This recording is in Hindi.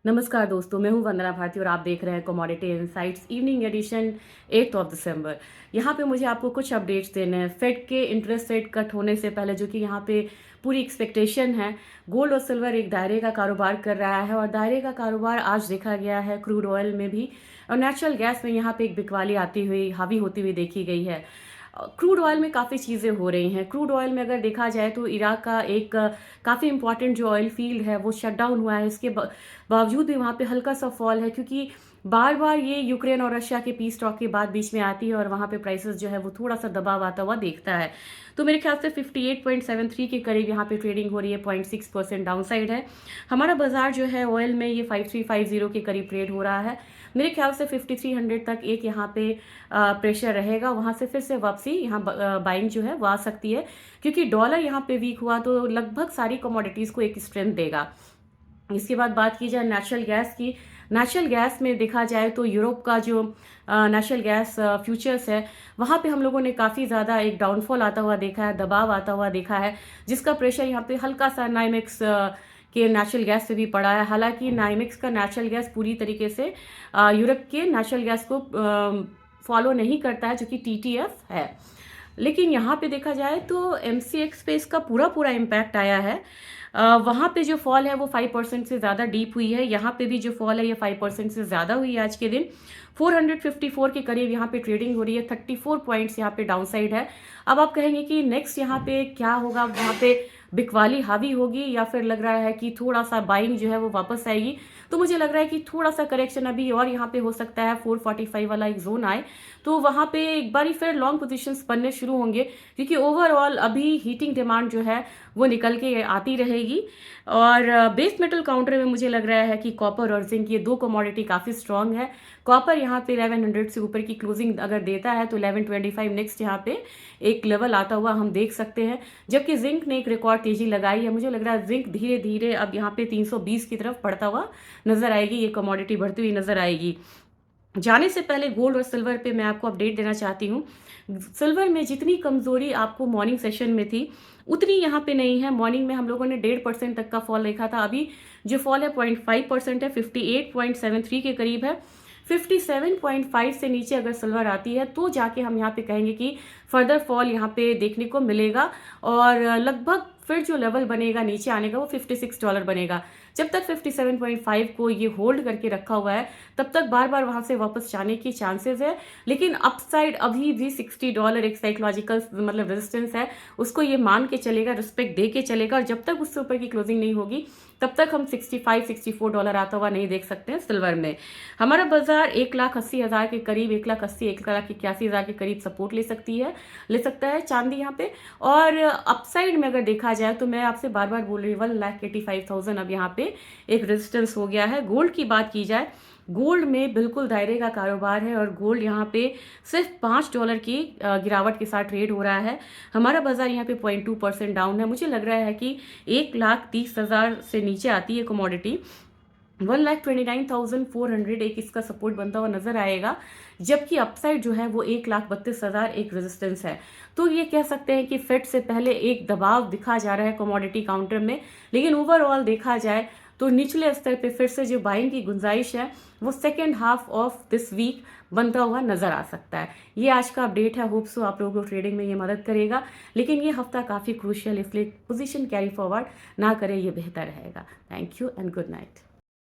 नमस्कार दोस्तों, मैं हूं वंदना भारती और आप देख रहे हैं commodity insights evening edition 8 of December. यहां पे मुझे आपको कुछ अपडेट्स देने हैं फेड के इंटरेस्ट रेट कट होने से पहले, जो कि यहां पे पूरी एक्सपेक्टेशन है। गोल्ड और सिल्वर एक दायरे का कारोबार कर रहा है और दायरे का कारोबार आज देखा गया है क्रूड ऑयल में भी, और नेचुरल गैस में यहाँ पे एक बिकवाली आती हुई हावी होती हुई देखी गई है। क्रूड ऑयल में काफ़ी चीज़ें हो रही हैं। क्रूड ऑयल में अगर देखा जाए तो इराक का एक काफ़ी इंपॉर्टेंट जो ऑयल फील्ड है वो शट डाउन हुआ है। इसके बावजूद भी वहाँ पे हल्का सा फॉल है, क्योंकि बार बार ये यूक्रेन और रशिया के पीस टॉक के बाद बीच में आती है और वहाँ पे प्राइसेस जो है वो थोड़ा सा दबाव आता हुआ देखता है। तो मेरे ख्याल से 58.73 के करीब यहाँ पे ट्रेडिंग हो रही है, 0.6% डाउन साइड है। हमारा बाजार जो है ऑयल में ये 5350 के करीब ट्रेड हो रहा है। मेरे ख्याल से 5300 तक एक यहाँ पे प्रेशर रहेगा, वहाँ से फिर से वापसी यहाँ बाइंग जो है वो आ सकती है, क्योंकि डॉलर यहाँ पे वीक हुआ तो लगभग सारी कमोडिटीज़ को एक स्ट्रेंथ देगा। इसके बाद बात की जाए नेचुरल गैस की। नेचुरल गैस में देखा जाए तो यूरोप का जो नेचुरल गैस फ्यूचर्स है, वहाँ पे हम लोगों ने काफ़ी ज़्यादा एक डाउनफॉल आता हुआ देखा है, दबाव आता हुआ देखा है, जिसका प्रेशर यहाँ पे हल्का सा नाइमेक्स के नेचुरल गैस से भी पड़ा है। हालांकि नाइमेक्स का नेचुरल गैस पूरी तरीके से यूरोप के नेचुरल गैस को फॉलो नहीं करता है, जो कि टीटीएफ है। लेकिन यहाँ पे देखा जाए तो एमसीएक्स पे इसका पूरा पूरा इम्पैक्ट आया है। वहाँ पे जो फॉल है वो 5% से ज़्यादा डीप हुई है। यहाँ पे भी जो फॉल है ये 5% से ज़्यादा हुई है आज के दिन। 454 के करीब यहाँ पे ट्रेडिंग हो रही है, 34 पॉइंट्स यहाँ पे डाउन साइड है। अब आप कहेंगे कि नेक्स्ट यहाँ पे क्या होगा, वहाँ पे बिकवाली हावी होगी या फिर लग रहा है कि थोड़ा सा बाइंग जो है वो वापस आएगी। तो मुझे लग रहा है कि थोड़ा सा करेक्शन अभी और यहाँ पे हो सकता है, 445 वाला एक जोन आए तो वहाँ पे एक बारी फिर लॉन्ग पोजीशंस बनने शुरू होंगे, क्योंकि ओवरऑल अभी हीटिंग डिमांड जो है वो निकल के आती रहेगी। और बेस मेटल काउंटर में मुझे लग रहा है कि कॉपर और जिंक, ये दो कमोडिटी काफ़ी स्ट्रांग है। कॉपर यहाँ पे 1100 से ऊपर की क्लोजिंग अगर देता है तो 1125 नेक्स्ट यहाँ पे एक लेवल आता हुआ हम देख सकते हैं, जबकि जिंक ने एक रिकॉर्ड तेजी लगाई है। मुझे लग रहा है जिंक धीरे धीरे अब यहाँ पे 320 की तरफ बढ़ता हुआ नजर आएगी, ये कमोडिटी बढ़ती हुई नजर आएगी। जाने से पहले गोल्ड और सिल्वर पे मैं आपको अपडेट देना चाहती हूँ। सिल्वर में जितनी कमजोरी आपको मॉर्निंग सेशन में थी उतनी यहाँ पे नहीं है। मॉर्निंग में हम लोगों ने 1.5% तक का फॉल देखा था, अभी जो फॉल है 0.5% है, 58.73 के करीब है। 57.5 से नीचे अगर सिल्वर आती है तो जाके हम यहाँ पे कहेंगे कि फर्दर फॉल यहाँ पे देखने को मिलेगा, और लगभग फिर जो लेवल बनेगा नीचे आने का वो $56 बनेगा। जब तक 57.5 को ये होल्ड करके रखा हुआ है तब तक बार बार वहां से वापस जाने की चांसेस है, लेकिन अपसाइड अभी भी $60 एक साइकोलॉजिकल मतलब रेजिस्टेंस है, उसको ये मान के चलेगा, रिस्पेक्ट दे के चलेगा, और जब तक उससे ऊपर की क्लोजिंग नहीं होगी तब तक हम $65-64 आता हुआ नहीं देख सकते हैं सिल्वर में। हमारा बाजार 1,80,000 के करीब, 1,80,000 1,81,000 के करीब सपोर्ट ले सकता है चांदी यहाँ पे। और अपसाइड में अगर देखा जाए तो मैं आपसे बार बार बोल रही हूँ 1,85,000 अब यहाँ पे एक रेजिस्टेंस हो गया है। गोल्ड की बात की जाए, गोल्ड में बिल्कुल दायरे का कारोबार है और गोल्ड यहाँ पे सिर्फ $5 की गिरावट के साथ ट्रेड हो रहा है। हमारा बाजार यहाँ पे 0.2% डाउन है। मुझे लग रहा है कि 1,30,000 से नीचे आती है कमोडिटी, 1,29,400 एक इसका सपोर्ट बनता हुआ नजर आएगा, जबकि अपसाइड जो है वो 1,32,000 एक रेजिस्टेंस है। तो ये कह सकते हैं कि फेड से पहले एक दबाव दिखा जा रहा है कमोडिटी काउंटर में, लेकिन ओवरऑल देखा जाए तो निचले स्तर पे फिर से जो बाइंग की गुंजाइश है वो second half of this week बनता हुआ नजर आ सकता है। ये आज का अपडेट है, होप सो आप लोगों को ट्रेडिंग में ये मदद करेगा, लेकिन ये हफ्ता काफी क्रूशियल, इसलिए पोजीशन कैरी फॉरवर्ड ना करें, ये बेहतर रहेगा। Thank you and good night.